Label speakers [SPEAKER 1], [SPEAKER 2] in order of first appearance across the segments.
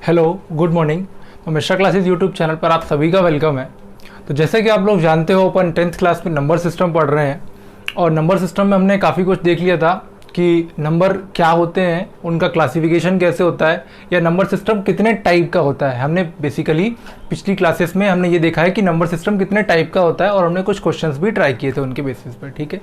[SPEAKER 1] Hello, good morning. तो Mishra classes YouTube channel पर आप सभी का वेलकम है। तो जैसे कि आप लोग जानते हो, अपन 10th क्लास में नंबर सिस्टम पढ़ रहे हैं और नंबर सिस्टम में हमने काफ़ी कुछ देख लिया था कि नंबर क्या होते हैं, उनका क्लासिफिकेशन कैसे होता है, या नंबर सिस्टम कितने टाइप का होता है। हमने बेसिकली पिछली क्लासेस में हमने ये देखा है कि नंबर सिस्टम कितने टाइप का होता है और हमने कुछ क्वेश्चंस भी ट्राई किए थे उनके बेसिस पर। ठीक है,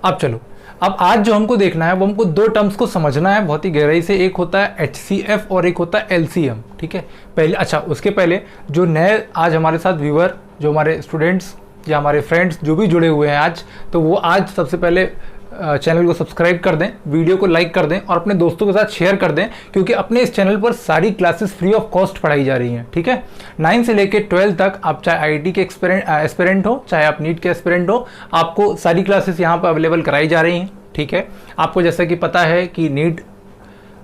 [SPEAKER 1] अब चलो, अब आज जो हमको देखना है वो हमको दो टर्म्स को समझना है बहुत ही गहराई से। एक होता है HCF और एक होता है LCM। ठीक है, पहले उसके पहले जो नए आज हमारे साथ व्यूअर, जो हमारे स्टूडेंट्स या हमारे फ्रेंड्स जो भी जुड़े हुए हैं आज, तो वो आज सबसे पहले चैनल को सब्सक्राइब कर दें, वीडियो को लाइक कर दें और अपने दोस्तों के साथ शेयर कर दें, क्योंकि अपने इस चैनल पर सारी क्लासेस फ्री ऑफ कॉस्ट पढ़ाई जा रही हैं। ठीक है, 9 से लेकर 12 तक, आप चाहे IIT के एस्पिरेंट हो, चाहे आप नीट के एस्पिरेंट हो, आपको सारी क्लासेस यहाँ पर अवेलेबल कराई जा रही हैं। ठीक है, आपको जैसा कि पता है कि नीट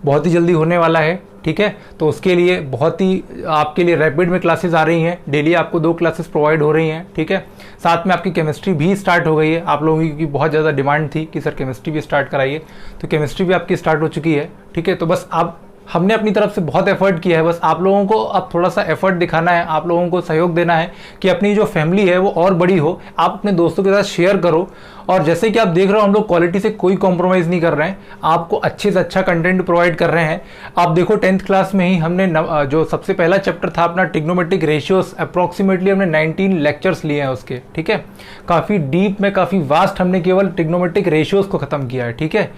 [SPEAKER 1] बहुत ही जल्दी होने वाला है। ठीक है, तो उसके लिए बहुत ही आपके लिए रैपिड में क्लासेस आ रही हैं, डेली आपको 2 क्लासेस प्रोवाइड हो रही हैं। ठीक है, साथ में आपकी केमिस्ट्री भी स्टार्ट हो गई है। आप लोगों की बहुत ज़्यादा डिमांड थी कि सर केमिस्ट्री भी स्टार्ट कराइए, तो केमिस्ट्री भी आपकी स्टार्ट हो चुकी है। ठीक है, तो बस आप हमने अपनी तरफ से बहुत एफर्ट किया है, बस आप लोगों को अब थोड़ा सा एफर्ट दिखाना है, आप लोगों को सहयोग देना है कि अपनी जो फैमिली है वो और बड़ी हो। आप अपने दोस्तों के साथ शेयर करो, और जैसे कि आप देख रहे हो हम लोग क्वालिटी से कोई कॉम्प्रोमाइज़ नहीं कर रहे हैं, आपको अच्छे से अच्छा कंटेंट प्रोवाइड कर रहे हैं। आप देखो 10th क्लास में ही हमने जो सबसे पहला चैप्टर था अपना ट्रिग्नोमेट्रिक रेशियोज, अप्रॉक्सीमेटली हमने 19 लेक्चर्स लिए हैं उसके। ठीक है, काफ़ी डीप में, काफ़ी वास्ट हमने केवल ट्रिग्नोमेट्रिक रेशियोज को ख़त्म किया है। ठीक है,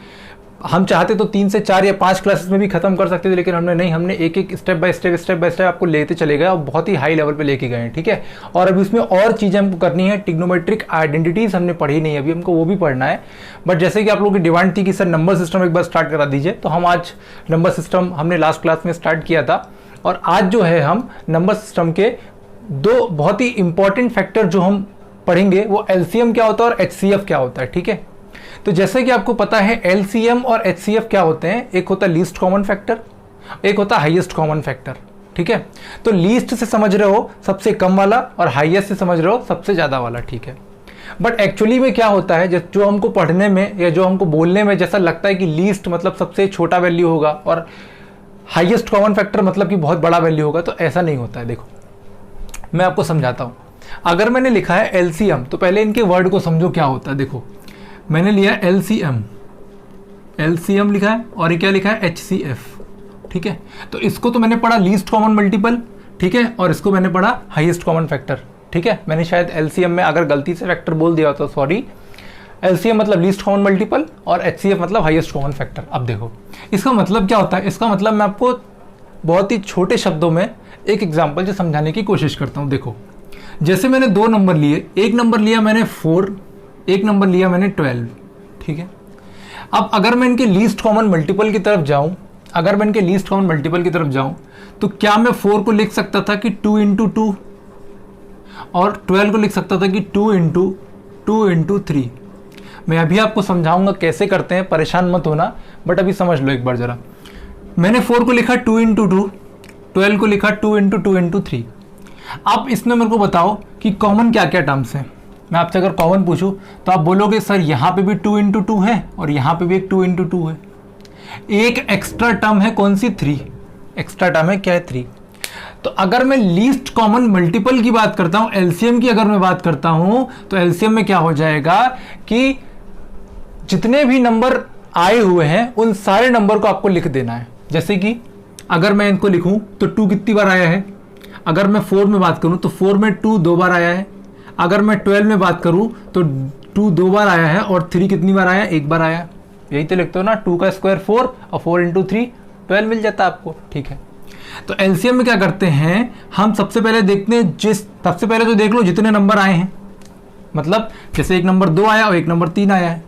[SPEAKER 1] हम चाहते तो 3 से 4 या 5 क्लासेस में भी खत्म कर सकते थे, लेकिन हमने नहीं, हमने एक स्टेप बाय स्टेप आपको लेते चले गए और बहुत ही हाई लेवल पे लेके गए हैं। ठीक है, और अभी उसमें और चीज़ें हमको करनी है। ट्रिग्नोमेट्रिक आइडेंटिटीज़ हमने पढ़ी नहीं, अभी हमको वो भी पढ़ना है। बट जैसे कि आप लोगों की डिमांड थी कि सर नंबर सिस्टम एक बार स्टार्ट करा दीजिए, तो हम आज नंबर सिस्टम हमने लास्ट क्लास में स्टार्ट किया था, और आज जो है हम नंबर सिस्टम के 2 बहुत ही इंपॉर्टेंट फैक्टर जो हम पढ़ेंगे वो LCM क्या होता है और HCF क्या होता है। ठीक है, तो जैसे कि आपको पता है LCM और HCF क्या होते हैं, एक होता है लीस्ट कॉमन फैक्टर, एक होता है हाईएस्ट कॉमन फैक्टर। ठीक है, तो लीस्ट से समझ रहे हो सबसे कम वाला, और हाईएस्ट से समझ रहे हो सबसे ज़्यादा वाला। ठीक है, बट एक्चुअली में क्या होता है, जो हमको पढ़ने में या जो हमको बोलने में जैसा लगता है कि लीस्ट मतलब सबसे छोटा वैल्यू होगा और हाईएस्ट कॉमन फैक्टर मतलब कि बहुत बड़ा वैल्यू होगा, तो ऐसा नहीं होता है। देखो मैं आपको समझाता हूँ। अगर मैंने लिखा है LCM, तो पहले इनके वर्ड को समझो क्या होता है। देखो मैंने लिया LCM लिखा है, और ये क्या लिखा है HCF। ठीक है, तो इसको तो मैंने पढ़ा लीस्ट कॉमन मल्टीपल। ठीक है, और इसको मैंने पढ़ा हाईएस्ट कॉमन फैक्टर। ठीक है, मैंने शायद LCM में अगर गलती से फैक्टर बोल दिया तो सॉरी। LCM मतलब लीस्ट कॉमन मल्टीपल और HCF मतलब हाईएस्ट कॉमन फैक्टर। अब देखो इसका मतलब क्या होता है, इसका मतलब मैं आपको बहुत ही छोटे शब्दों में एक एग्जाम्पल से समझाने की कोशिश करता हूँ। देखो जैसे मैंने 2 नंबर लिए, एक नंबर लिया मैंने 4, एक नंबर लिया मैंने 12। ठीक है, अब अगर मैं इनके लीस्ट कॉमन मल्टीपल की तरफ जाऊं, तो क्या मैं 4 को लिख सकता था कि 2 × 2, और 12 को लिख सकता था कि 2 × 3। मैं अभी आपको समझाऊंगा कैसे करते हैं, परेशान मत होना, बट अभी समझ लो एक बार जरा। मैंने 4 को लिखा 2 × 2, 12 को लिखा 2 × 3। अब इसमें मेरे को बताओ कि कॉमन क्या क्या टर्म्स हैं। मैं आपसे अगर कॉमन पूछूं तो आप बोलोगे सर यहाँ पे भी 2 × 2 है और यहाँ पे भी एक 2 × 2 है। एक एक्स्ट्रा टर्म है, कौन सी? 3। एक्स्ट्रा टर्म है, क्या है? 3। तो अगर मैं लीस्ट कॉमन मल्टीपल की बात करता हूँ, LCM की अगर मैं बात करता हूँ, तो LCM में क्या हो जाएगा कि जितने भी नंबर आए हुए हैं उन सारे नंबर को आपको लिख देना है। जैसे कि अगर मैं इनको लिखूं तो 2 कितनी बार आया है, अगर मैं 4 में बात करूं तो 4 में 2 2 बार आया है, अगर मैं 12 में बात करूं तो 2 2 बार आया है, और 3 कितनी बार आया? 1 बार आया। यही तो लिखते हो ना, 2 का स्क्वायर 4 और 4 × 3 12 मिल जाता है आपको। ठीक है, तो LCM में क्या करते हैं हम, सबसे पहले देखते हैं सबसे पहले तो देख लो जितने नंबर आए हैं, मतलब जैसे एक नंबर 2 आया और एक नंबर 3 आया है।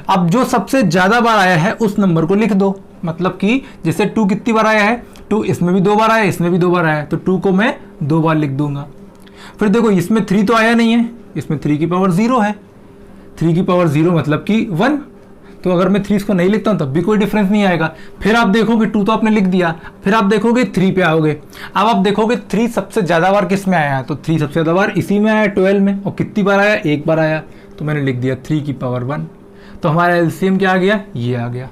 [SPEAKER 1] अब जो सबसे ज़्यादा बार आया है उस नंबर को लिख दो, मतलब कि जैसे 2 कितनी बार आया है, 2 इसमें भी 2 बार आया, इसमें भी 2 बार आया, तो 2 को मैं 2 बार लिख दूंगा। फिर देखो इसमें 3 तो आया नहीं है, इसमें 3 की पावर 0 है, 3 की पावर 0 मतलब कि 1, तो अगर मैं 3 इसको नहीं लिखता हूँ तब भी कोई डिफरेंस नहीं आएगा। फिर आप देखोगे 2 तो आपने लिख दिया, फिर आप देखोगे 3 पे आओगे। अब आप देखोगे 3 सबसे ज़्यादा बार किस में आया है, तो 3 सबसे ज़्यादा बार इसी में आया 12 में, और कितनी बार आया? 1 बार आया, तो मैंने लिख दिया 3 की पावर 1। तो हमारा LCM क्या आ गया? ये आ गया।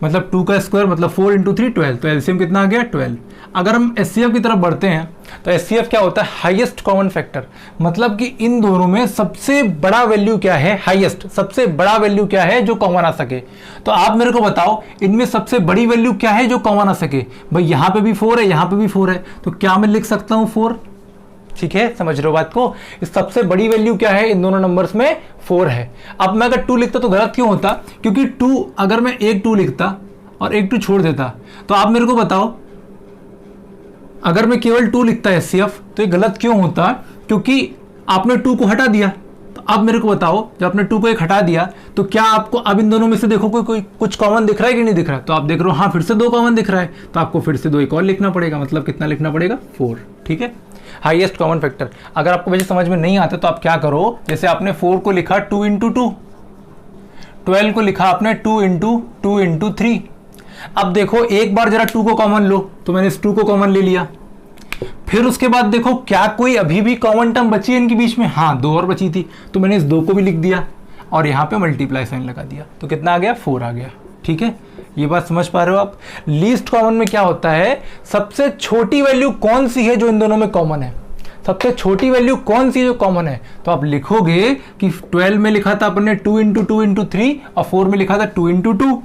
[SPEAKER 1] मतलब 2 का स्क्वायर मतलब 4 इंटू 3 12, तो एलसीएम कितना आ गया 12। अगर हम एचसीएफ की तरफ बढ़ते हैं तो एचसीएफ क्या होता है, हाईएस्ट कॉमन फैक्टर, मतलब कि इन दोनों में सबसे बड़ा वैल्यू क्या है, हाईएस्ट सबसे बड़ा वैल्यू क्या है जो कॉमन आ सके। तो आप मेरे को बताओ इनमें सबसे बड़ी वैल्यू क्या है जो कॉमन आ सके। भाई यहाँ पे भी 4 है, यहाँ पे भी 4 है, तो क्या मैं लिख सकता हूँ 4। ठीक है, समझ रहे हो बात को। इस सबसे बड़ी वैल्यू क्या है इन दोनों नंबर्स में, 4 है। अब मैं अगर 2 लिखता तो गलत क्यों होता, क्योंकि 2 अगर मैं एक 2 लिखता और एक 2 छोड़ देता, तो आप मेरे को बताओ अगर मैं केवल 2 लिखता है एचसीएफ तो ये गलत क्यों होता, क्योंकि आपने 2 को हटा दिया। तो अब मेरे को बताओ जब आपने 2 को एक हटा दिया तो क्या आपको अब इन दोनों में से देखो कोई कुछ कॉमन दिख रहा है कि नहीं दिख रहा है। तो आप देख रहे हो हाँ फिर से 2 कॉमन दिख रहा है, तो आपको फिर से 2 एक और लिखना पड़ेगा, मतलब कितना लिखना पड़ेगा 4। ठीक है, हाईएस्ट कॉमन फैक्टर। अगर आपको वैसे समझ में नहीं आता तो आप क्या करो, जैसे आपने 4 को लिखा 2 इंटू 2, 12 को लिखा आपने 2 इंटू 3। अब देखो एक बार जरा 2 को कॉमन लो, तो मैंने इस 2 को कॉमन ले लिया। फिर उसके बाद देखो क्या कोई अभी भी कॉमन टर्म बची है इनके बीच में, हाँ 2 और बची थी, तो मैंने इस 2 को भी लिख दिया और यहाँ पे मल्टीप्लाई साइन लगा दिया, तो कितना आ गया 4 आ गया। ठीक है, ये बात समझ पा रहे हो आप। लीस्ट कॉमन में क्या होता है, सबसे छोटी वैल्यू कौन सी है जो इन दोनों में कॉमन है, सबसे छोटी वैल्यू कौन सी है जो कॉमन है। तो आप लिखोगे कि 12 में लिखा था अपने 2 इंटू 3 और 4 में लिखा था 2 इंटू 2,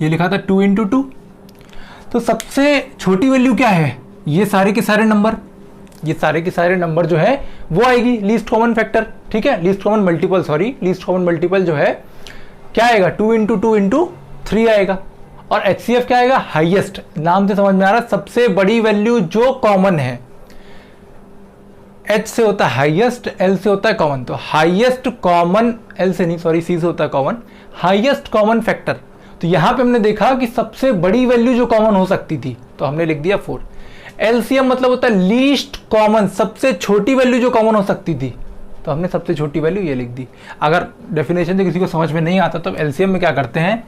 [SPEAKER 1] ये लिखा था 2 इंटू 2। तो सबसे छोटी वैल्यू क्या है, ये सारे के सारे नंबर, ये सारे के सारे नंबर जो है वो आएगी लीस्ट कॉमन फैक्टर। ठीक है, least common multiple, sorry least common multiple जो है क्या आएगा 2 इंटू 3 आएगा। और एचसीएफ क्या आएगा, हाईएस्ट, नाम से समझ में आ रहा है सबसे बड़ी वैल्यू जो कॉमन है। एच से होता है हाईएस्ट, एल से होता है कॉमन, तो हाईएस्ट कॉमन, एल से नहीं सॉरी सी से होता है कॉमन, हाईएस्ट कॉमन फैक्टर। तो यहां पे हमने देखा कि सबसे बड़ी वैल्यू जो कॉमन हो सकती थी तो हमने लिख दिया 4। एलसीएम मतलब होता है लीस्ट कॉमन, सबसे छोटी वैल्यू जो कॉमन हो सकती थी, तो हमने सबसे छोटी वैल्यू ये लिख दी। अगर डेफिनेशन से किसी को समझ में नहीं आता तो एलसीएम में क्या करते हैं,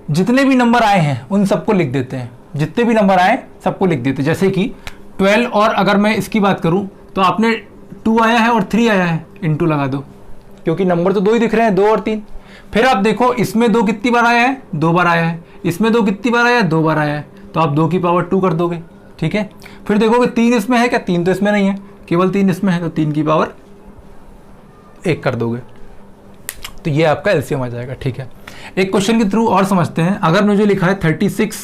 [SPEAKER 1] जितने भी नंबर आए हैं उन सबको लिख देते हैं, जितने भी नंबर आए सबको लिख देते हैं। जैसे कि 12 और अगर मैं इसकी बात करूं तो आपने 2 आया है और 3 आया है, इंटू लगा दो, क्योंकि नंबर तो 2 ही दिख रहे हैं, 2 और 3। फिर आप देखो इसमें 2 कितनी बार आया है, 2 बार आया है, इसमें 2 कितनी बार आया है, 2 बार आया है, तो आप 2 की पावर 2 कर दोगे। ठीक है, फिर देखोगे 3 इसमें है क्या, 3 तो इसमें नहीं है, केवल 3 इसमें है, तो 3 की पावर 1 कर दोगे, तो ये आपका एलसीएम आ जाएगा। ठीक है, एक क्वेश्चन के थ्रू और समझते हैं। अगर मुझे लिखा है 36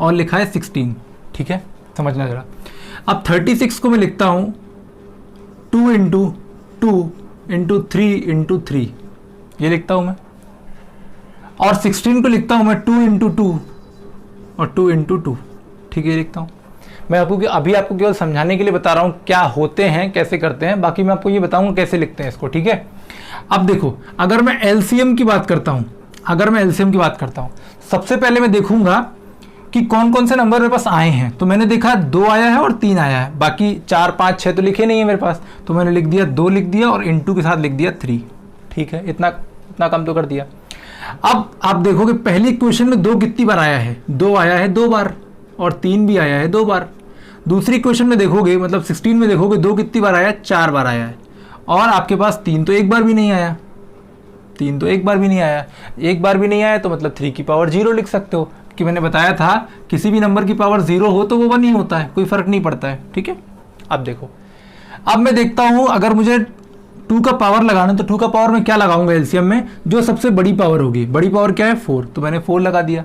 [SPEAKER 1] और लिखा है 16, ठीक है समझना जरा। अब 36 को मैं लिखता हूं 2 इंटू 3 ये लिखता हूं मैं, और 16 को लिखता हूं मैं 2 इंटू 2 और 2 इंटू 2, ठीक है लिखता हूं मैं। अभी आपको केवल समझाने के लिए बता रहा हूं क्या होते हैं, कैसे करते हैं, बाकी मैं आपको ये बताऊंगा कैसे लिखते हैं इसको। ठीक है, अब देखो अगर मैं एलसीएम की बात करता हूं, सबसे पहले मैं देखूंगा कि कौन कौन से नंबर मेरे पास आए हैं। तो मैंने देखा 2 आया है और 3 आया है, बाकी 4 5 6 तो लिखे नहीं है मेरे पास, तो मैंने लिख दिया 2 लिख दिया और इंटू के साथ लिख दिया 3। ठीक है, इतना कम तो कर दिया। अब आप देखोगे पहली इक्वेशन में 2 कितनी बार आया है, 2 आया है 2 बार, और 3 भी आया है 2 बार। दूसरी इक्वेशन में देखोगे मतलब 16 में देखोगे 2 कितनी बार आया है, 4 बार आया है, और आपके पास 3 तो एक बार भी नहीं आया, एक बार भी नहीं आया, तो मतलब 3 की पावर 0 लिख सकते हो, कि मैंने बताया था किसी भी नंबर की पावर 0 हो तो वो 1 ही होता है, कोई फर्क नहीं पड़ता है। ठीक है, अब देखो, अब मैं देखता हूं अगर मुझे 2 का पावर लगाना, तो 2 का पावर में क्या लगाऊंगा एलसीएम में, जो सबसे बड़ी पावर होगी। बड़ी पावर क्या है 4, तो मैंने 4 लगा दिया।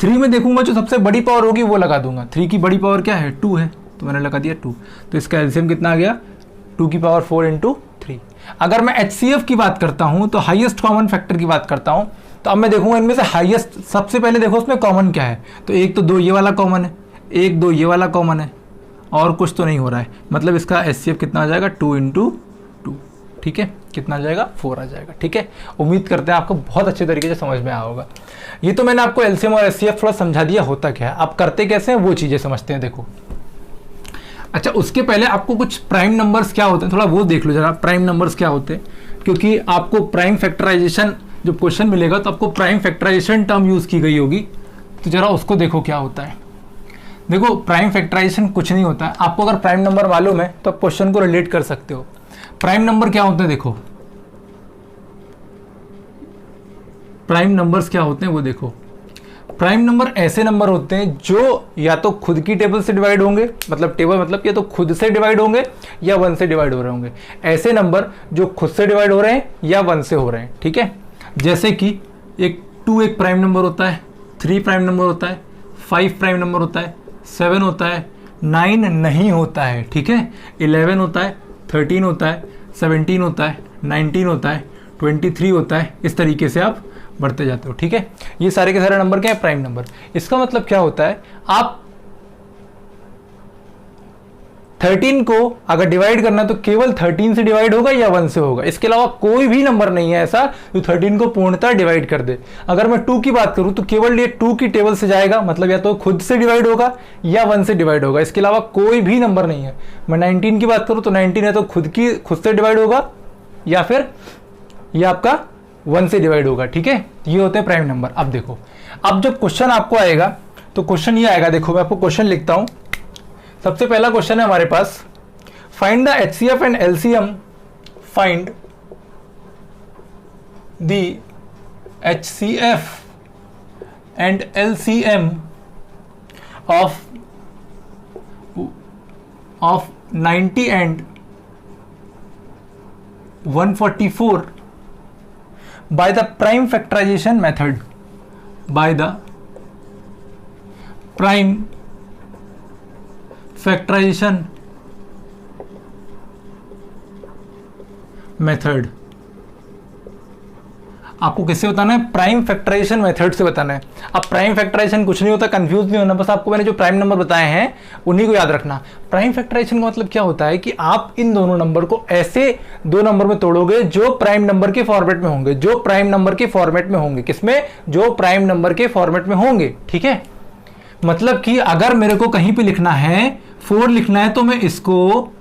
[SPEAKER 1] 3 में देखूंगा जो सबसे बड़ी पावर होगी वो लगा दूंगा। 3 की बड़ी पावर क्या है 2 है, तो मैंने लगा दिया 2, तो इसका एलसीएम कितना आ गया 2 की पावर 4 इंटू 3। अगर मैं एचसीएफ की बात करता हूं, तो हाईएस्ट कॉमन फैक्टर की बात करता हूं, तो अब मैं देखूंगा इनमें से हाईएस्ट, सबसे पहले देखो उसमें कॉमन क्या है, तो एक तो 2 ये वाला कॉमन है, 1 2 ये वाला कॉमन है, और कुछ तो नहीं हो रहा है, मतलब इसका एचसीएफ कितना आ जाएगा 2 इंटू 2। ठीक है, कितना आ जाएगा 4 आ जाएगा। ठीक है, उम्मीद करते हैं आपको बहुत अच्छे तरीके से समझ में आया होगा। ये तो मैंने आपको एलसीएम और एचसीएफ थोड़ा समझा दिया होता क्या है, आप करते कैसे हैं वो चीज़ें समझते हैं। देखो अच्छा, उसके पहले आपको कुछ प्राइम नंबर्स क्या होते हैं थोड़ा वो देख लो जरा, प्राइम नंबर्स क्या होते हैं, क्योंकि आपको प्राइम फैक्टराइजेशन जब क्वेश्चन मिलेगा तो आपको प्राइम फैक्टराइजेशन टर्म यूज़ की गई होगी, तो जरा उसको देखो क्या होता है। देखो प्राइम फैक्टराइजेशन कुछ नहीं होता है, आपको अगर प्राइम नंबर मालूम है तो आप क्वेश्चन को रिलेट कर सकते हो। प्राइम नंबर क्या होता है, देखो प्राइम नंबर्स क्या होते हैं वो देखो। प्राइम नंबर ऐसे नंबर होते हैं जो या तो खुद की टेबल से डिवाइड होंगे, मतलब टेबल मतलब या तो खुद से डिवाइड होंगे या 1 से डिवाइड हो रहे होंगे। ऐसे नंबर जो खुद से डिवाइड हो रहे हैं या 1 से हो रहे हैं, ठीक है। जैसे कि एक 2 एक प्राइम नंबर होता है, 3 प्राइम नंबर होता है, 5 प्राइम नंबर होता है, 7 होता है, 9 नहीं होता है, ठीक है, 11 होता है, 13 होता है, 17 होता है, 19 होता है, 23 होता है। इस तरीके से आप बढ़ते जाते हो, ठीक है। ये सारे के सारे नंबर क्या है? Prime number. इसका मतलब क्या होता है, आप 13 को अगर डिवाइड करना तो केवल 13 से डिवाइड होगा या 1 से होगा, इसके अलावा कोई भी नंबर नहीं है ऐसा जो 13 को पूर्णतः डिवाइड कर दे। अगर मैं 2 की बात करूं तो केवल ये 2 की टेबल से जाएगा, मतलब या तो खुद से डिवाइड होगा या 1 से डिवाइड होगा, इसके अलावा कोई भी नंबर नहीं है। मैं 19 की बात करूं तो 19 है तो खुद से डिवाइड होगा या फिर ये आपका 1 से डिवाइड होगा, ठीक है। ये होते हैं प्राइम नंबर। अब देखो, अब जब क्वेश्चन आपको आएगा तो क्वेश्चन ये आएगा, देखो मैं आपको क्वेश्चन लिखता हूं। सबसे पहला क्वेश्चन है हमारे पास, find the HCF and LCM, find the HCF and LCM of 90 and 144 by the prime factorization method, by the prime factorization method. आपको किससे बताना है? प्राइम फैक्टराइजेशन मेथड से बताना है। अब प्राइम फैक्टराइजेशन कुछ नहीं होता, कंफ्यूज नहीं होना, बस आपको मैंने जो प्राइम नंबर बताए हैं उन्हीं को याद रखना। प्राइम फैक्टराइजेशन का मतलब क्या होता है कि आप इन दोनों नंबर को ऐसे दो नंबर में तोड़ोगे जो प्राइम नंबर के फॉर्मेट में होंगे, जो प्राइम नंबर के फॉर्मेट में होंगे। किसमें? जो प्राइम नंबर के फॉर्मेट में होंगे, ठीक है। मतलब कि अगर मेरे को कहीं पे लिखना है 4 लिखना है तो मैं इसको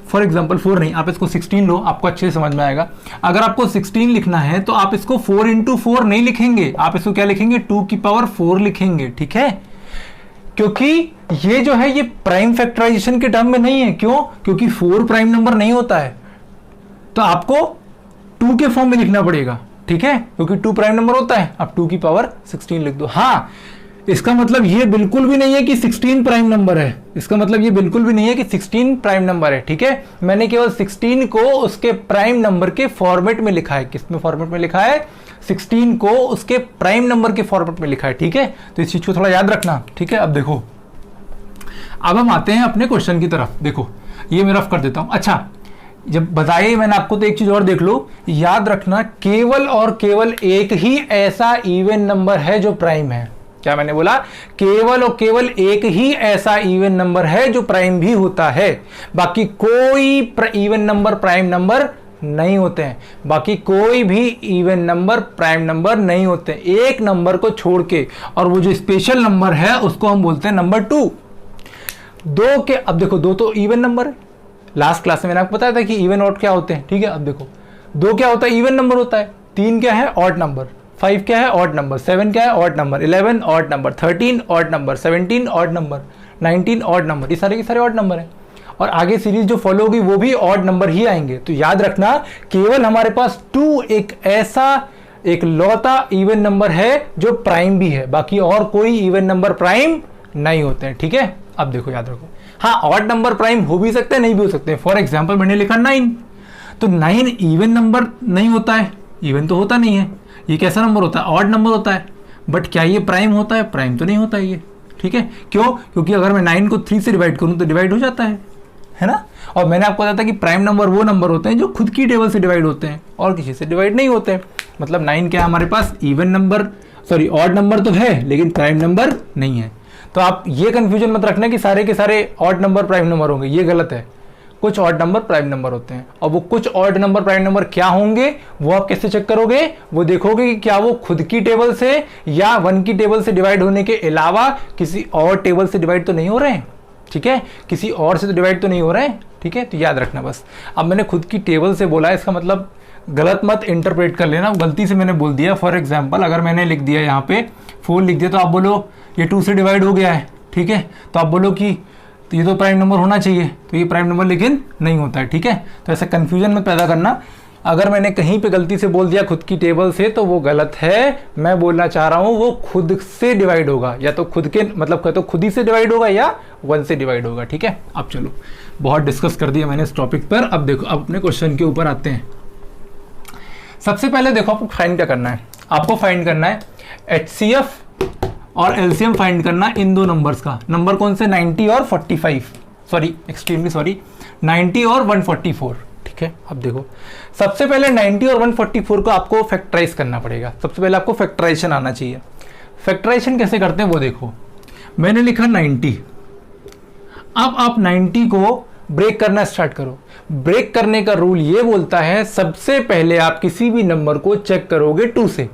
[SPEAKER 1] फॉर एग्जाम्पल 4 नहीं, आप इसको 16 लो, आपको अच्छे से समझ में आएगा। अगर आपको 16 लिखना है तो आप इसको 4 इंटू 4 नहीं लिखेंगे, आप इसको क्या लिखेंगे? 2 की पावर 4 लिखेंगे, ठीक है। क्योंकि ये जो है ये प्राइम फैक्टराइजेशन के टर्म में नहीं है। क्यों? क्योंकि 4 प्राइम नंबर नहीं होता है, तो आपको 2 के फॉर्म में लिखना पड़ेगा, ठीक है, क्योंकि 2 प्राइम नंबर होता है। आप 2 की पावर 16 लिख दो। हाँ, इसका मतलब ये बिल्कुल भी नहीं है कि 16 प्राइम नंबर है, इसका मतलब ये बिल्कुल भी नहीं है कि 16 प्राइम नंबर है, ठीक है। मैंने केवल 16 को उसके प्राइम नंबर के फॉर्मेट में लिखा है। किसमें फॉर्मेट में लिखा है? 16 को उसके प्राइम नंबर के फॉर्मेट में लिखा है, ठीक है। तो इस चीज को थोड़ा याद रखना, ठीक है। अब देखो, अब हम आते हैं अपने क्वेश्चन की तरफ। देखो ये मैं रफ कर देता हूं। अच्छा, जब बताइए मैंने आपको तो एक चीज और देख लो, याद रखना केवल और केवल एक ही ऐसा इवन नंबर है जो प्राइम है। क्या मैंने बोला? केवल और केवल एक ही ऐसा इवन नंबर है जो प्राइम भी होता है, बाकी कोई इवन नंबर प्राइम नंबर नहीं होते हैं। बाकी कोई भी इवन नंबर प्राइम नंबर नहीं होते, एक नंबर को छोड़ के, और वो जो स्पेशल नंबर है उसको हम बोलते हैं नंबर 2। 2 के, अब देखो 2 तो इवन नंबर है, लास्ट क्लास में मैंने आपको बताया था कि इवन ऑड क्या होते हैं, ठीक है। अब देखो 2 क्या होता है? इवन नंबर होता है। 3 क्या है? Odd number. 5 क्या है? Odd number. 7 क्या है? Odd number. 11 odd number. 13 odd number. 17 odd number. 19 odd number. ये सारे के सारे ऑड नंबर हैं, और आगे सीरीज जो फॉलो होगी वो भी ऑड नंबर ही आएंगे। तो याद रखना केवल हमारे पास 2 एक ऐसा एक लौता इवन नंबर है जो प्राइम भी है, बाकी और कोई इवन नंबर प्राइम नहीं होते हैं, ठीक है। अब देखो याद रखो, हाँ ऑड नंबर प्राइम हो भी सकते हैं, नहीं भी हो सकते हैं। फॉर एग्जाम्पल मैंने लिखा 9, तो 9 इवन नंबर नहीं होता है, इवन तो होता नहीं है। ये कैसा नंबर होता है? ऑड नंबर होता है। बट क्या ये प्राइम होता है? प्राइम तो नहीं होता है ये, ठीक है। क्यों? क्योंकि अगर मैं 9 को 3 से डिवाइड करूं तो डिवाइड हो जाता है ना। और मैंने आपको बताया था कि प्राइम नंबर वो नंबर होते हैं जो खुद की टेबल से डिवाइड होते हैं और किसी से डिवाइड नहीं होते हैं। मतलब 9 क्या है हमारे पास? Even number, sorry odd number तो है लेकिन प्राइम नंबर नहीं है। तो आप ये कंफ्यूजन मत रखना कि सारे के सारे ऑड नंबर प्राइम नंबर होंगे, ये गलत है। कुछ ऑड नंबर प्राइम नंबर होते हैं, और वो कुछ ऑड नंबर प्राइम नंबर क्या होंगे वो आप कैसे चेक करोगे? वो देखोगे कि क्या वो खुद की टेबल से या 1 की टेबल से डिवाइड होने के अलावा किसी और टेबल से डिवाइड तो नहीं हो रहे हैं, ठीक है। किसी और से तो डिवाइड तो नहीं हो रहे हैं, ठीक है। तो याद रखना बस। अब मैंने खुद की टेबल से बोला, इसका मतलब गलत मत इंटरप्रेट कर लेना, गलती से मैंने बोल दिया। फॉर एग्जाम्पल अगर मैंने लिख दिया यहाँ पे 4 लिख दिया तो आप बोलो ये 2 से डिवाइड हो गया है, ठीक है। तो आप बोलो कि तो ये तो प्राइम नंबर होना चाहिए, तो ये प्राइम नंबर लेकिन नहीं होता है, ठीक है। तो ऐसा कंफ्यूजन मत पैदा करना। अगर मैंने कहीं पे गलती से बोल दिया खुद की टेबल से तो वो गलत है। मैं बोलना चाह रहा हूँ वो खुद से डिवाइड होगा, या तो खुद के मतलब तो खुद ही से डिवाइड होगा या 1 से डिवाइड होगा। ठीक है, अब चलो बहुत डिस्कस कर दिया मैंने इस टॉपिक पर। अब देखो, अब अपने क्वेश्चन के ऊपर आते हैं। सबसे पहले देखो आपको फाइंड क्या करना है, आपको फाइंड करना है HCF और LCM फाइंड करना इन दो नंबर्स का। नंबर कौन से, 90 और 45, सॉरी एक्सट्रीमली सॉरी 90 और 144। ठीक है, अब देखो सबसे पहले 90 और 144 को आपको फैक्टराइज करना पड़ेगा। सबसे पहले आपको फैक्टराइजेशन आना चाहिए। फैक्टराइजेशन कैसे करते हैं वो देखो, मैंने लिखा 90, अब आप 90 को ब्रेक करना स्टार्ट करो। ब्रेक करने का रूल ये बोलता है सबसे पहले आप किसी भी नंबर को चेक करोगे 2 से।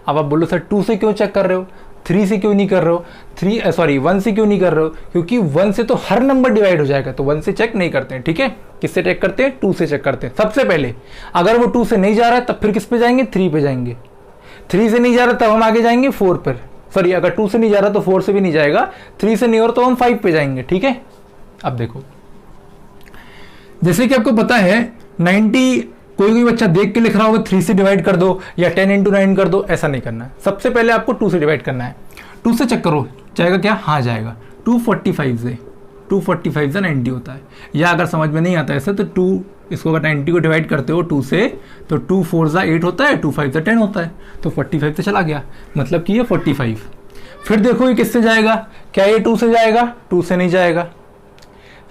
[SPEAKER 1] अब आप बोलो सर 2 से क्यों चेक कर रहे हो, 3 से क्यों नहीं कर रहे हो, 1 से क्यों नहीं कर रहे हो, क्योंकि 1 से तो हर नंबर डिवाइड हो जाएगा, तो 1 से चेक नहीं करते हैं। ठीक है, किससे चेक करते हैं, 2 से चेक करते हैं सबसे पहले। अगर वो 2 से नहीं जा रहा है तब फिर किस पे जाएंगे, 3 पे जाएंगे। 3 से नहीं जा रहा तब हम आगे जाएंगे 4 पर, सॉरी अगर 2 से नहीं जा रहा तो 4 से भी नहीं जाएगा, 3 से नहीं हो रहा तो हम 5 पे जाएंगे। ठीक है, अब देखो जैसे कि आपको पता है 90 कोई बच्चा देख के लिख रहा होगा 3 से डिवाइड कर दो या 10 × 9 कर दो, ऐसा नहीं करना है। सबसे पहले आपको 2 से डिवाइड करना है। 2 से चेक करो जाएगा क्या, हाँ जाएगा। 245 से 90 होता है, या अगर समझ में नहीं आता ऐसा तो 2 इसको अगर 90 को डिवाइड करते हो 2 से तो 2 4 8 होता है, 2 5 10 होता है, तो 45 से चला गया, मतलब कि ये 45। फिर देखो ये किससे जाएगा, क्या ये 2 से जाएगा, 2 से नहीं जाएगा।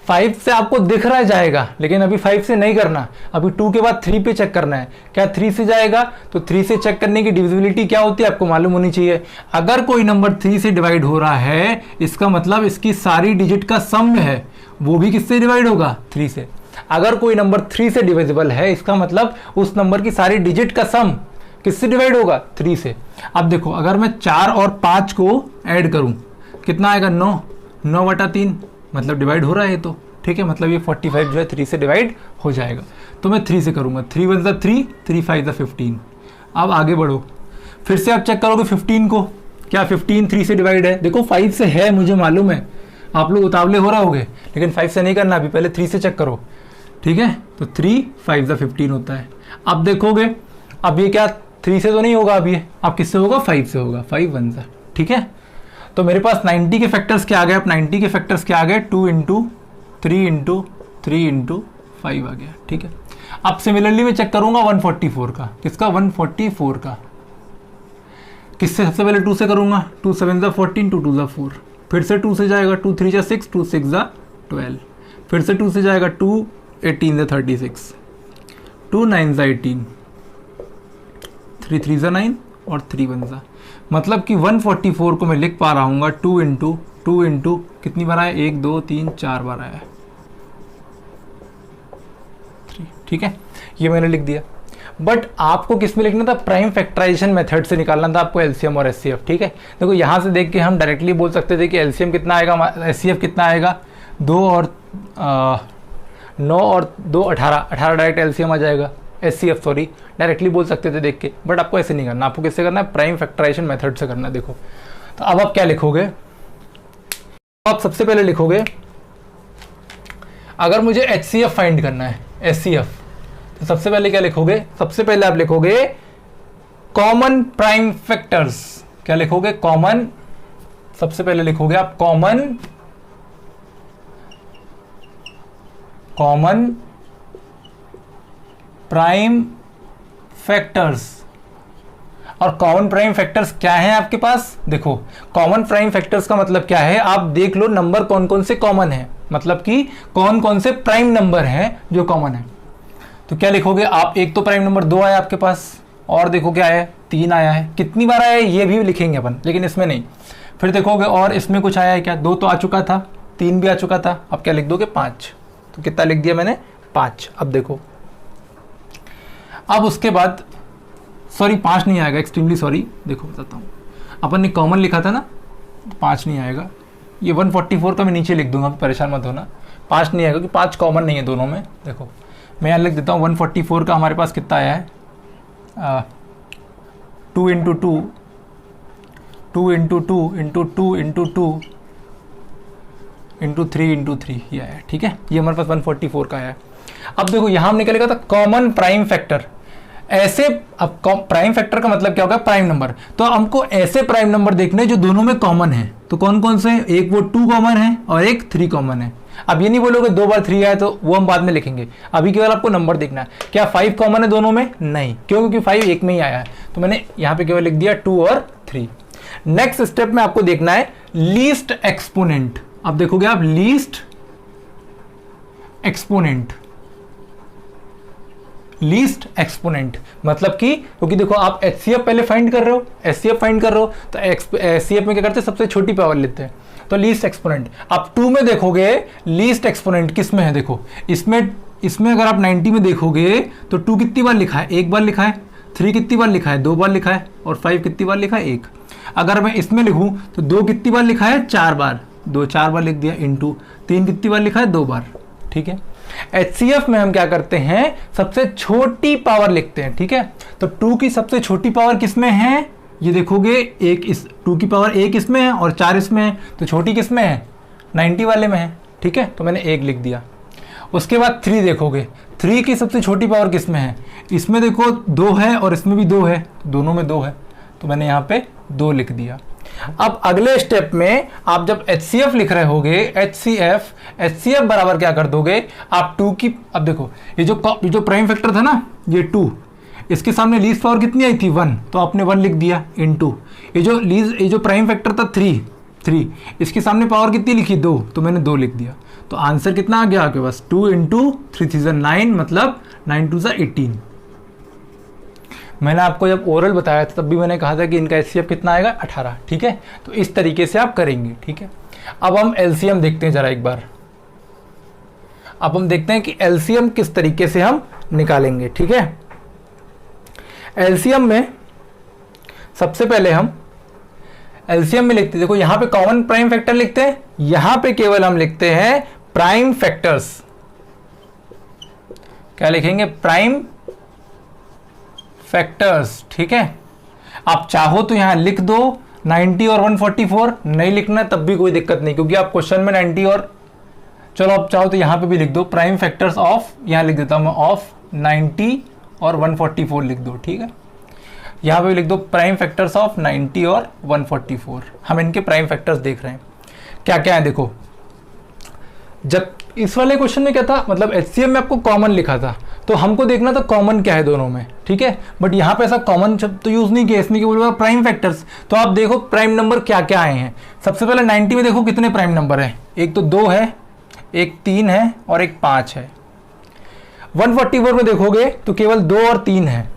[SPEAKER 1] 5 से आपको दिख रहा है जाएगा, लेकिन अभी 5 से नहीं करना, अभी 2 के बाद 3 पे चेक करना है। क्या 3 से जाएगा, तो 3 से चेक करने की डिविजिबिलिटी क्या होती है आपको मालूम होनी चाहिए। अगर कोई नंबर 3 से डिवाइड हो रहा है इसका मतलब इसकी सारी डिजिट का सम है वो भी किससे डिवाइड होगा, 3 से। अगर कोई नंबर 3 से डिविजिबल है इसका मतलब उस नंबर की सारी डिजिट का सम किससे डिवाइड होगा, 3 से। अब देखो अगर मैं 4 और 5 को ऐड करूं कितना आएगा, 9/3, मतलब डिवाइड हो रहा है तो। ठीक है, मतलब ये 45 जो है 3 से डिवाइड हो जाएगा, तो मैं 3 से करूंगा। 3 1 3, 3 5 15। अब आगे बढ़ो, फिर से आप चेक करोगे 15 को, क्या 15 3 से डिवाइड है, देखो 5 से है मुझे मालूम है, आप लोग उतावले हो रहे होगे, लेकिन 5 से नहीं करना, अभी पहले 3 से चेक करो। ठीक है, तो 3 5 15 होता है। अब देखोगे अब ये क्या 3 से तो नहीं होगा, अब ये अब किससे होगा, 5 से होगा, 5 1। ठीक है, तो मेरे पास 90 के फैक्टर्स क्या आ गए, अब 90 के फैक्टर्स क्या आ गए, 2 × 3 × 3 × 5 आ गया। ठीक है, अब सिमिलरली मैं चेक करूंगा 144 का, किसका, 144 का। किससे, सबसे पहले 2 से करूंगा, 2 7 14, 2 2 4, फिर से 2 से जाएगा, 2 3 6, 2 6 12, फिर से 2 से जाएगा, 2 18 36, 2 9 18, 3 3 9 और 3 1, मतलब कि 144 को मैं लिख पा रहा हूँ 2 × कितनी बार आया, 1 2 3 4 बार आया, 3। ठीक है, ये मैंने लिख दिया। बट आपको किस में लिखना था, प्राइम फैक्टराइजेशन मेथड से निकालना था आपको एलसीएम और एचसीएफ। ठीक है, देखो यहाँ से देख के हम डायरेक्टली बोल सकते थे कि एलसीएम कितना आएगा, एचसीएफ कितना आएगा, 2 और 9 और 2 18 डायरेक्ट एलसीएम आ जाएगा, एचसीएफ सॉरी, डायरेक्टली बोल सकते थे देख के। बट आपको ऐसे नहीं करना, आपको किससे करना है, प्राइम फैक्टराइजेशन मेथड से करना है। देखो तो अब आप क्या लिखोगे, आप सबसे पहले लिखोगे अगर मुझे एचसीएफ फाइंड करना है, एचसीएफ, तो सबसे पहले क्या लिखोगे, सबसे पहले आप लिखोगे कॉमन प्राइम फैक्टर्स। क्या लिखोगे, कॉमन, सबसे पहले लिखोगे आप कॉमन प्राइम फैक्टर्स। और कॉमन प्राइम फैक्टर्स क्या है आपके पास, देखो कॉमन प्राइम फैक्टर्स का मतलब क्या है, आप देख लो नंबर कौन कौन से कॉमन है, मतलब कि कौन कौन से प्राइम नंबर हैं जो कॉमन है। तो क्या लिखोगे आप, एक तो प्राइम नंबर 2 आया आपके पास, और देखो क्या है, 3 आया है, कितनी बार आया है ये भी लिखेंगे अपन, लेकिन इसमें नहीं। फिर देखोगे और इसमें कुछ आया है क्या, 2 तो आ चुका था, 3 भी आ चुका था, अब क्या लिख दोगे, 5। तो कितना लिख दिया मैंने, 5। अब देखो, अब उसके बाद सॉरी 5 नहीं आएगा, एक्सट्रीमली सॉरी, देखो बताता हूँ, अपन ने कॉमन लिखा था ना, 5 नहीं आएगा, ये 144 का मैं नीचे लिख दूंगा, परेशान मत होना, 5 नहीं आएगा क्योंकि 5 कॉमन नहीं है दोनों में। देखो मैं यहाँ लिख देता हूँ, 144 का हमारे पास कितना आया है, 2 × 2, 2 × 2 × 2 × 2 × 3 × 3 ये आया। ठीक है, ये हमारे पास 144 का आया है। अब देखो यहां हमने क्या लिखा था, कॉमन प्राइम फैक्टर। ऐसे, अब प्राइम फैक्टर का मतलब क्या होगा, प्राइम नंबर। तो हमको ऐसे प्राइम नंबर देखने जो दोनों में कॉमन है। तो कौन कौन से, एक वो 2 कॉमन है और एक 3 कॉमन है। अब ये नहीं बोलोगे 2 बार 3 आया, तो वो हम बाद में लिखेंगे, अभी केवल आपको नंबर देखना है। क्या 5 कॉमन है दोनों में? नहीं, क्यों? क्योंकि 5 एक में ही आया है, तो मैंने यहां पे केवल लिख दिया 2 और 3। नेक्स्ट स्टेप में आपको देखना है लीस्ट एक्सपोनेंट। अब देखोगे आप लीस्ट एक्सपोनेंट, लीस्ट एक्सपोनेंट मतलब कि, क्योंकि देखो आप एचसीएफ पहले फाइंड कर रहे हो, एचसीएफ फाइंड कर रहे हो, तो एचसीएफ में क्या करते हैं, सबसे छोटी पावर लेते हैं, तो लीस्ट एक्सपोनेंट। आप 2 में देखोगे लीस्ट एक्सपोनेंट किस में है, देखो इसमें अगर आप 90 में देखोगे तो 2 कितनी बार लिखा है, 1 बार लिखा है। 3 कितनी बार लिखा है, 2 बार लिखा है। और 5 कितनी बार लिखा है, 1। अगर मैं इसमें लिखूं तो 2 कितनी बार लिखा है, 4 बार, 2 4 बार लिख दिया, इंटू 3 कितनी बार लिखा है, 2 बार। ठीक है, एचसीएफ में हम क्या करते हैं, सबसे छोटी पावर लिखते हैं। ठीक है, तो 2 की सबसे छोटी पावर किसमें है, ये देखोगे, एक इस 2 की पावर 1 इसमें है और 4 इसमें है, तो छोटी किसमें है, 90 वाले में है। ठीक है, तो मैंने 1 लिख दिया। उसके बाद 3 देखोगे, 3 की सबसे छोटी पावर किसमें है, इसमें देखो 2 है और इसमें भी 2 है, दोनों में 2 है, तो मैंने यहाँ पे 2 लिख दिया। अब अगले स्टेप में आप जब एचसीएफ लिख रहे होगे, एचसीएफ बराबर क्या कर दोगे आप, 2 की, अब देखो ये जो प्राइम फैक्टर था ना, ये 2, इसके सामने लीस्ट पावर कितनी आई थी, 1, तो आपने 1 लिख दिया, इनटू ये जो प्राइम फैक्टर था 3, इसके सामने पावर कितनी लिखी, 2, तो मैंने 2 लिख दिया। तो आंसर कितना आ गया आपके पास, 2 इंटू 3 3 9, मतलब 9 2 18। मैंने आपको जब ओरल बताया था तब भी मैंने कहा था कि इनका एचसीएफ कितना आएगा, 18। ठीक है, तो इस तरीके से आप करेंगे। ठीक है, अब हम एलसीएम देखते हैं जरा एक बार। अब हम देखते हैं कि एलसीएम किस तरीके से हम निकालेंगे। ठीक है, एलसीएम में सबसे पहले हम एलसीएम में लिखते हैं, देखो यहां पे कॉमन प्राइम फैक्टर लिखते हैं, यहां पे केवल हम लिखते हैं प्राइम फैक्टर्स। क्या लिखेंगे, प्राइम फैक्टर्स। ठीक है, आप चाहो तो यहां लिख दो 90 और 144, नहीं लिखना तब भी कोई दिक्कत नहीं, क्योंकि आप क्वेश्चन में 90 और, चलो आप चाहो तो यहां पे भी लिख दो प्राइम फैक्टर्स ऑफ, यहां लिख देता हूं मैं ऑफ 90 और 144 लिख दो। ठीक है, यहां पे भी लिख दो प्राइम फैक्टर्स ऑफ 90 और 144। हम इनके प्राइम फैक्टर्स देख रहे हैं क्या क्या है। देखो जब इस वाले क्वेश्चन में क्या था, मतलब एचसीएम में आपको कॉमन लिखा था, तो हमको देखना था कॉमन क्या है दोनों में। ठीक है, बट यहाँ पे ऐसा कॉमन शब्द तो यूज नहीं किया, इसने क्या बोला, प्राइम फैक्टर्स। तो आप देखो प्राइम नंबर क्या क्या आए हैं। सबसे पहले 90 में देखो कितने प्राइम नंबर हैं, एक तो 2 है, एक 3 है और एक 5 है। 144 में देखोगे तो केवल 2 और 3 है,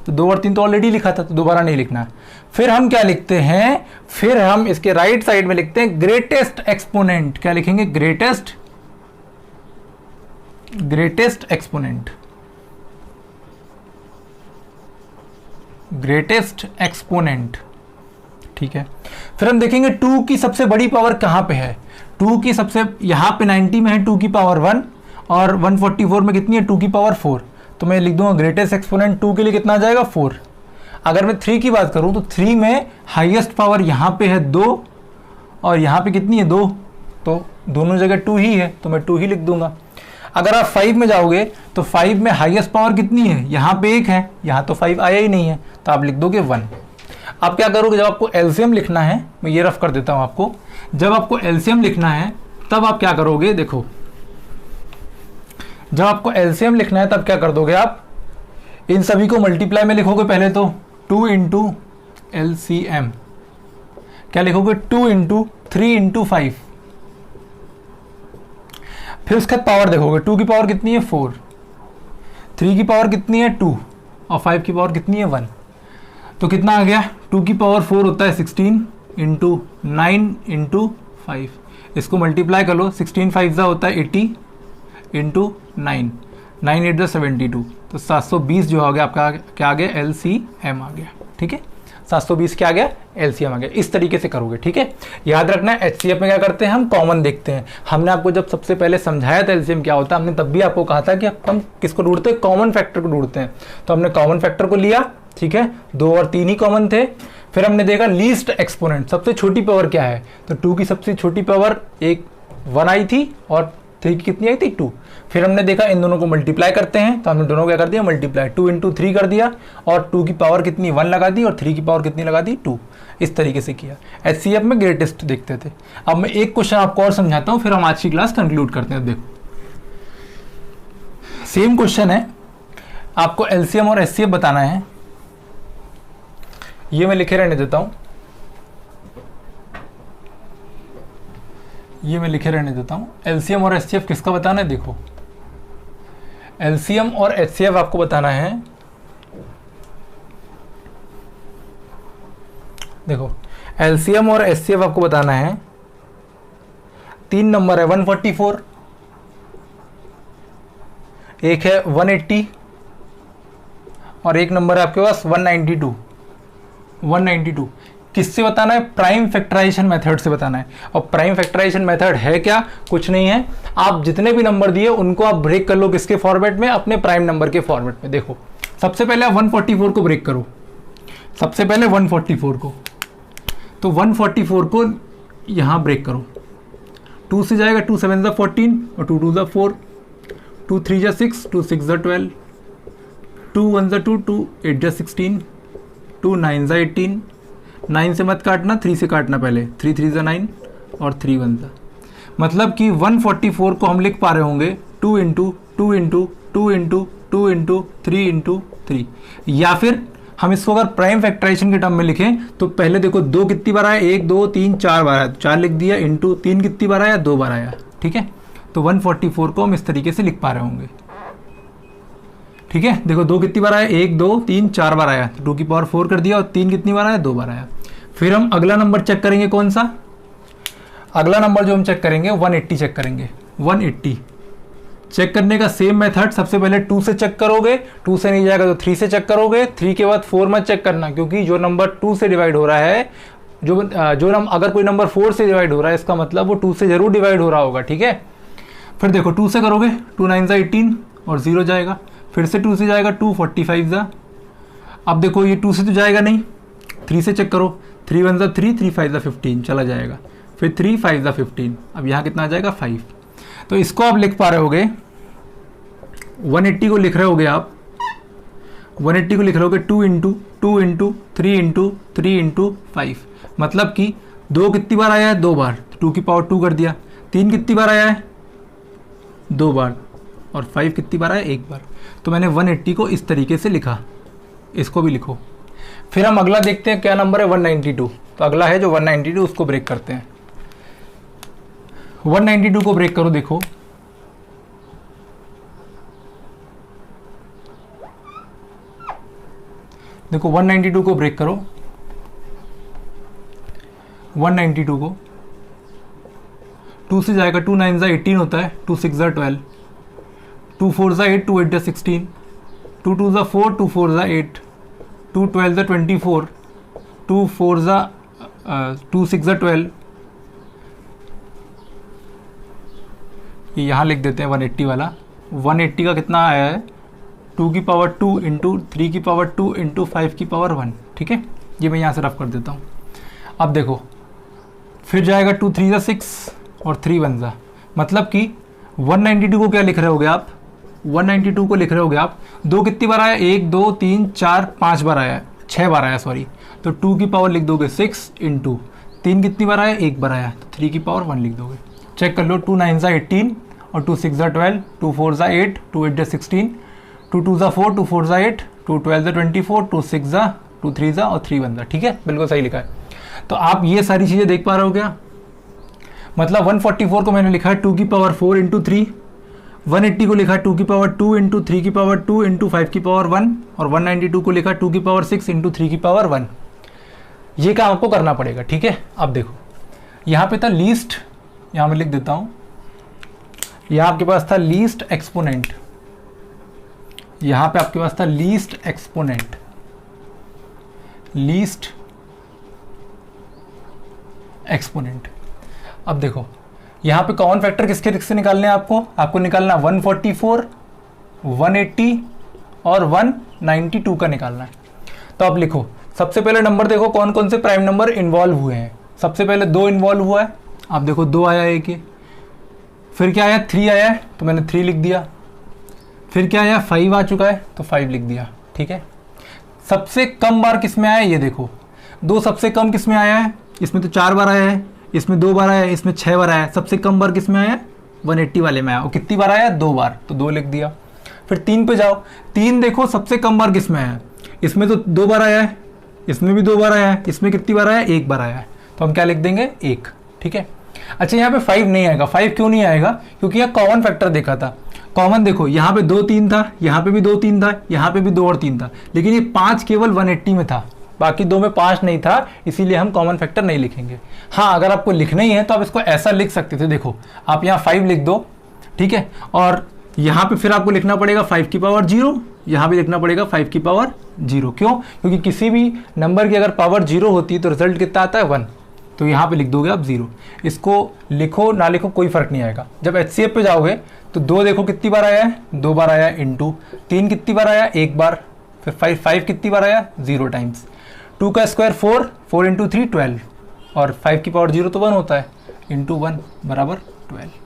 [SPEAKER 1] तो 2 और 3 तो ऑलरेडी लिखा था, तो दोबारा नहीं लिखना। फिर हम क्या लिखते हैं, फिर हम इसके राइट साइड में लिखते हैं ग्रेटेस्ट एक्सपोनेंट। क्या लिखेंगे, ग्रेटेस्ट एक्सपोनेंट, ग्रेटेस्ट एक्सपोनेंट। ठीक है, फिर हम देखेंगे 2 की सबसे बड़ी पावर कहां पे है। 2 की सबसे, यहां पे 90 में है 2 की पावर 1 और 144 में कितनी है, 2 की पावर 4। तो मैं लिख दूंगा ग्रेटेस्ट एक्सपोनेंट 2 के लिए कितना आ जाएगा, 4। अगर मैं 3 की बात करूं तो 3 में हाईएस्ट पावर यहां पे है 2 और यहां पे कितनी है, 2, तो दोनों जगह 2 ही है, तो मैं 2 ही लिख दूंगा। अगर आप 5 में जाओगे तो 5 में हाईएस्ट पावर कितनी है, यहाँ पे 1 है, यहाँ तो 5 आया ही नहीं है, तो आप लिख दोगे 1। आप क्या करोगे, जब आपको एलसीएम लिखना है, मैं ये रफ कर देता हूँ आपको, जब आपको एलसीएम लिखना है तब आप क्या करोगे, देखो जब आपको एलसीएम लिखना है तब क्या कर दोगे आप, इन सभी को मल्टीप्लाई में लिखोगे पहले तो 2 इंटू एलसीएम, क्या लिखोगे 2 इंटू 3 इंटू 5, फिर उसका पावर देखोगे, 2 की पावर कितनी है 4, 3 की पावर कितनी है 2 और 5 की पावर कितनी है 1, तो कितना आ गया, 2 की पावर 4 होता है 16 इंटू 9 इंटू 5, इसको मल्टीप्लाई कर लो, 16 5 होता है 80 इंटू 9, 9 8 72, तो 720 जो आ गया आपका, क्या आ गया, एलसीएम आ गया। ठीक है, 720 क्या आ गया, एलसीएम आ गया। इस तरीके से करोगे। ठीक है, याद रखना एचसीएफ में क्या करते हैं, हम कॉमन देखते हैं। हमने आपको जब सबसे पहले समझाया था एलसीएम क्या होता है, हमने तब भी आपको कहा था कि हम किसको ढूंढते हैं, कॉमन फैक्टर को ढूंढते हैं। तो हमने कॉमन फैक्टर को लिया, ठीक है, 2 और 3 ही कॉमन थे। फिर हमने देखा लीस्ट एक्सपोनेंट, सबसे छोटी पावर क्या है, तो 2 की सबसे छोटी पावर 1 आई थी और 3 की कितनी आई थी 2। फिर हमने देखा इन दोनों को मल्टीप्लाई करते हैं, तो हमने दोनों को क्या कर दिया मल्टीप्लाई, 2 × 3 कर दिया और 2 की पावर कितनी 1 लगा दी और 3 की पावर कितनी लगा दी 2। इस तरीके से किया। HCF में ग्रेटेस्ट देखते थे। अब मैं एक क्वेश्चन आपको और समझाता हूँ, फिर हम आज की क्लास कंक्लूड करते हैं। देखो सेम क्वेश्चन है, आपको LCM और HCF बताना है। ये मैं लिखे रहने देता हूँ, LCM और HCF किसका बताना है। देखो LCM और HCF आपको बताना है। देखो LCM और HCF आपको बताना है। 3 नंबर है 144, एक है 180 और एक नंबर है आपके पास 192। किससे बताना है, प्राइम फैक्टराइजेशन मेथड से बताना है। और प्राइम फैक्टराइजेशन मेथड है क्या, कुछ नहीं है, आप जितने भी नंबर दिए उनको आप ब्रेक कर लो किसके फॉर्मेट में, अपने प्राइम नंबर के फॉर्मेट में। देखो सबसे पहले आप 144 को ब्रेक करो, सबसे पहले 144 को, तो 144 को यहाँ ब्रेक करो। 2 से जाएगा, 2 7 ज़ा 14 और 2 2 ज़ा 4, 2 3 ज़ा 6, 2 6 ज़ा 12, 2 1 ज़ा 2, 2 8 ज़ा 16, 2 9 ज़ा 18, 9 से मत काटना, 3 से काटना पहले, 3 3 ज़ा 9 और 3 1 ज़ा, मतलब कि 144 को हम लिख पा रहे होंगे 2 × 2 × 2 × 2 × 3 × 3। या फिर हम इसको अगर प्राइम फैक्टराइजेशन के टर्म में लिखें तो पहले देखो 2 कितनी बार आया, 1 2 3 4 बार आया, 4 लिख दिया, इंटू 3 कितनी बार आया, 2 बार आया। ठीक है, तो 144 को हम इस तरीके से लिख पा रहे होंगे। ठीक है, देखो 2 कितनी बार आया, 1 2 3 4 बार आया, 2 की पावर 4 कर दिया, और 3 कितनी बार आया, 2 बार आया। फिर हम अगला नंबर चेक करेंगे, कौन सा अगला नंबर जो हम चेक करेंगे 180 चेक करेंगे। 180 चेक करने का सेम मेथड, सबसे पहले 2 से चेक करोगे, 2 से नहीं जाएगा तो 3 से चेक करोगे, 3 के बाद 4 मत चेक करना, क्योंकि जो नंबर 2 से डिवाइड हो रहा है, अगर कोई नंबर 4 से डिवाइड हो रहा है, इसका मतलब वो 2 से जरूर डिवाइड हो रहा होगा। ठीक है, फिर देखो 2 से करोगे, 2 9 ज़ा 18 और 0 जाएगा, फिर से 2 से जाएगा, 2 45 ज़ा, अब देखो ये 2 से तो जाएगा नहीं, 3 से चेक करो, 3 1 ज़ा 3, 3 5 ज़ा 15 चला जाएगा, फिर 3 5 ज़ा 15, अब यहाँ कितना आ जाएगा 5। तो इसको आप लिख पा रहे होगे, 180 को लिख रहे होगे आप, 180 को लिख रहे होगे 2 × 2 × 3 × 3 × 5, मतलब कि 2 कितनी बार आया है, 2 बार, 2 की पावर 2 कर दिया, 3 कितनी बार आया है, 2 बार, और 5 कितनी बार आया, 1 बार। तो मैंने 180 को इस तरीके से लिखा, इसको भी लिखो। फिर हम अगला देखते हैं क्या नंबर है, 192। तो अगला है जो 192, उसको ब्रेक करते हैं। 192 को ब्रेक करो, देखो देखो 192 को ब्रेक करो, 192 को, 2 से जाएगा, 2 9 ज़ा 18 होता है, 2 6 ज़ा 12, 2 4 ज़ा 8, 2 8 ज़ा 16, 2 2 ज़ा 4, 2 4 ज़ा 8, 2 12 ज़ा 24, 2 4 ज़ा 2 6 ज़ा 12, ये यहाँ लिख देते हैं 180 वाला। 180 का कितना आया है, 2 की पावर 2 × 3 की पावर 2 × 5 की पावर 1। ठीक है, ये मैं यहाँ से रफ कर देता हूँ। अब देखो फिर जाएगा 2 3 ज़ा 6 और 3 1 ज़ा, मतलब कि 192 को क्या लिख रहे होगे आप, 192 को लिख रहे होगे आप, 2 कितनी बार आया, 1 2 3 4 5 बार आया, 6 बार आया सॉरी, तो 2 की पावर लिख दोगे 6 × 3 कितनी बार आया, 1 बार आया, तो 3 की पावर 1 लिख दोगे। चेक कर लो, 2 9 ज़ा 18 और 2 6 ज़ा 12, 2 4 ज़ा 8, 2 8 ज़ा 16, 2 2 ज़ा 4, 2 4 ज़ा 8, 2 12 ज़ा 24, 2 6 ज़ा, 2 3 ज़ा और 3 1 ज़ा। ठीक है, बिल्कुल सही लिखा है। तो आप ये सारी चीज़ें देख पा रहे हो क्या, मतलब 144 को मैंने लिखा है 2 की पावर 4 × 3, 180 को लिखा 2 की पावर 2 × 3 की पावर 2 × 5 की पावर 1, और 192 को लिखा 2 की पावर 6 × 3 की पावर 1। ये काम आपको करना पड़ेगा। ठीक है, अब देखो यहाँ पे था लीस्ट, यहाँ मैं लिख देता हूँ, यहाँ आपके पास था लीस्ट एक्सपोनेंट, यहाँ पे आपके पास था लीस्ट एक्सपोनेंट, लीस्ट एक्सपोनेंट। अब देखो यहाँ पे कॉमन फैक्टर किसके किससे निकालने हैं आपको निकालना 144, 180 और 192 का निकालना है। तो आप लिखो, सबसे पहले नंबर देखो कौन कौन से प्राइम नंबर इन्वॉल्व हुए हैं। सबसे पहले 2 इन्वॉल्व हुआ है, आप देखो 2 आया, एक ये फिर क्या आया 3 आया है तो मैंने 3 लिख दिया, फिर क्या आया 5 आ चुका है तो 5 लिख दिया। ठीक है, सबसे कम बार किस में आया है ये देखो, 2 सबसे कम किस में आया है, इसमें तो 4 बार आया है, इसमें 2 बार आया है, इसमें 6 बार आया है। सबसे कम बार किस में आया है 180 वाले में आया। और कितनी बार आया 2 बार, तो 2 लिख दिया। फिर 3 पे जाओ, 3 देखो सबसे कम बार किस में आया है, इसमें तो 2 बार आया है, इसमें भी 2 बार आया है, इसमें कितनी बार आया है 1 बार आया है, तो हम क्या लिख देंगे 1। ठीक है, अच्छा यहाँ पे 5 नहीं आएगा। 5 क्यों नहीं आएगा, क्योंकि यहाँ कॉमन फैक्टर देखा था। कॉमन देखो यहाँ पे 2 3 था, यहाँ पे भी 2 3 था, यहाँ पे भी 2 और 3 था, लेकिन ये 5 केवल 180 में था, बाकी 2 में 5 नहीं था, इसीलिए हम कॉमन फैक्टर नहीं लिखेंगे। हाँ, अगर आपको लिखना ही है तो आप इसको ऐसा लिख सकते थे, देखो आप यहाँ 5 लिख दो। ठीक है, और यहाँ पे फिर आपको लिखना पड़ेगा 5 की पावर 0, यहाँ भी लिखना पड़ेगा 5 की पावर 0। क्यों, क्योंकि किसी भी नंबर की अगर पावर 0 होती है तो रिजल्ट कितना आता है 1, तो यहाँ पे लिख दोगे आप 0। इसको लिखो ना लिखो कोई फर्क नहीं आएगा। जब HCF पे जाओगे तो 2 देखो कितनी बार आया है, 2 बार आया, इंटू 3 कितनी बार आया 1 बार, फिर 5 कितनी बार आया 0 टाइम्स, 2 का स्क्वायर 4, 4 इंटू 3 12, और 5 की पावर 0 तो 1 होता है, इंटू 1 बराबर 12।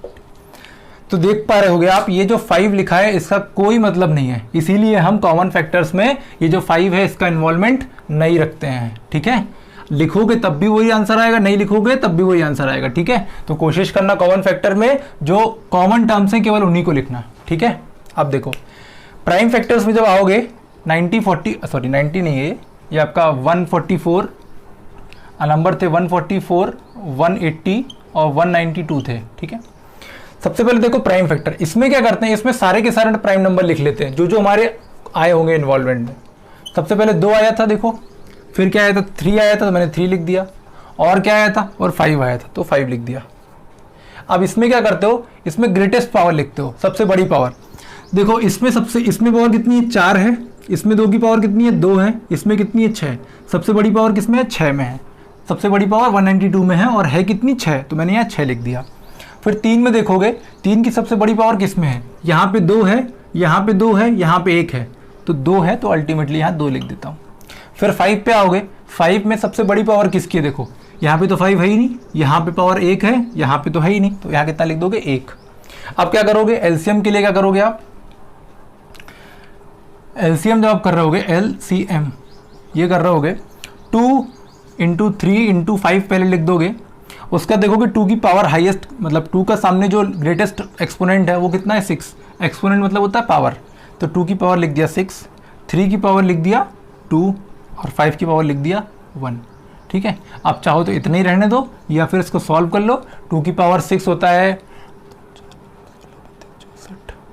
[SPEAKER 1] तो देख पा रहे होगे आप, ये जो 5 लिखा है इसका कोई मतलब नहीं है, इसीलिए हम कॉमन फैक्टर्स में ये जो 5 है इसका इन्वॉल्वमेंट नहीं रखते हैं। ठीक है, लिखोगे तब भी वही आंसर आएगा, नहीं लिखोगे तब भी वही आंसर आएगा। ठीक है, तो कोशिश करना कॉमन फैक्टर में जो कॉमन टर्म्स हैं केवल उन्हीं को लिखना। ठीक है, अब देखो प्राइम फैक्टर्स में जब आओगे 90 नहीं है ये आपका 144 नंबर थे, 144 180 और 192 थे। ठीक है, सबसे पहले देखो प्राइम फैक्टर, इसमें क्या करते हैं, इसमें सारे के सारे प्राइम नंबर लिख लेते हैं जो हमारे आए होंगे इन्वॉल्वमेंट में। सबसे पहले 2 आया था देखो, फिर क्या आया था 3 आया था तो मैंने 3 लिख दिया, और क्या आया था और 5 आया था तो 5 लिख दिया। अब इसमें क्या करते हो, इसमें ग्रेटेस्ट पावर लिखते हो, सबसे बड़ी पावर। देखो इसमें पावर कितनी है 4 है, इसमें 2 की पावर कितनी है 2 है, इसमें कितनी है 6। सबसे बड़ी पावर किसमें है 6 में है, सबसे बड़ी पावर 192 में है और है कितनी 6, तो मैंने यहाँ 6 लिख दिया। फिर 3 में देखोगे 3 की सबसे बड़ी पावर किस में है, यहाँ पे 2 है, यहाँ पे 2 है, यहाँ पे 1 है, तो 2 है तो अल्टीमेटली यहाँ 2 लिख देता हूँ। फिर 5 पे आओगे, 5 में सबसे बड़ी पावर किसकी है, देखो यहाँ पे तो 5 है ही नहीं, यहाँ पे पावर 1 है, यहाँ पे तो है ही नहीं, तो यहाँ कितना लिख दोगे 1। अब क्या करोगे एलसीएम के लिए, क्या करोगे आप, एलसीएम जब आप कर रहे होगे एलसीएम ये कर रहे होगे 2 इंटू 3 इंटू 5 पहले लिख दोगे, उसका देखोगे 2 की पावर हाईएस्ट, मतलब 2 का सामने जो ग्रेटेस्ट एक्सपोनेंट है वो कितना है 6, एक्सपोनेंट मतलब होता है पावर, तो 2 की पावर लिख दिया 6, 3 की पावर लिख दिया 2 और 5 की पावर लिख दिया 1। ठीक है, आप चाहो तो इतना ही रहने दो या फिर इसको सॉल्व कर लो। 2 की पावर 6 होता है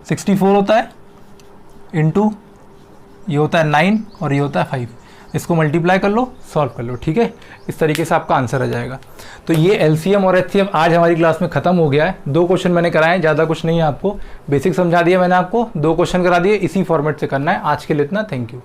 [SPEAKER 1] 64 होता है, इंटू ये होता है 9 और ये होता है 5, इसको मल्टीप्लाई कर लो, सॉल्व कर लो। ठीक है, इस तरीके से आपका आंसर आ जाएगा। तो ये एलसीएम और एचसीएफ आज हमारी क्लास में खत्म हो गया है। 2 क्वेश्चन मैंने कराए, ज़्यादा कुछ नहीं है, आपको बेसिक समझा दिया मैंने, आपको 2 क्वेश्चन करा दिए, इसी फॉर्मेट से करना है। आज के लिए इतना, थैंक यू।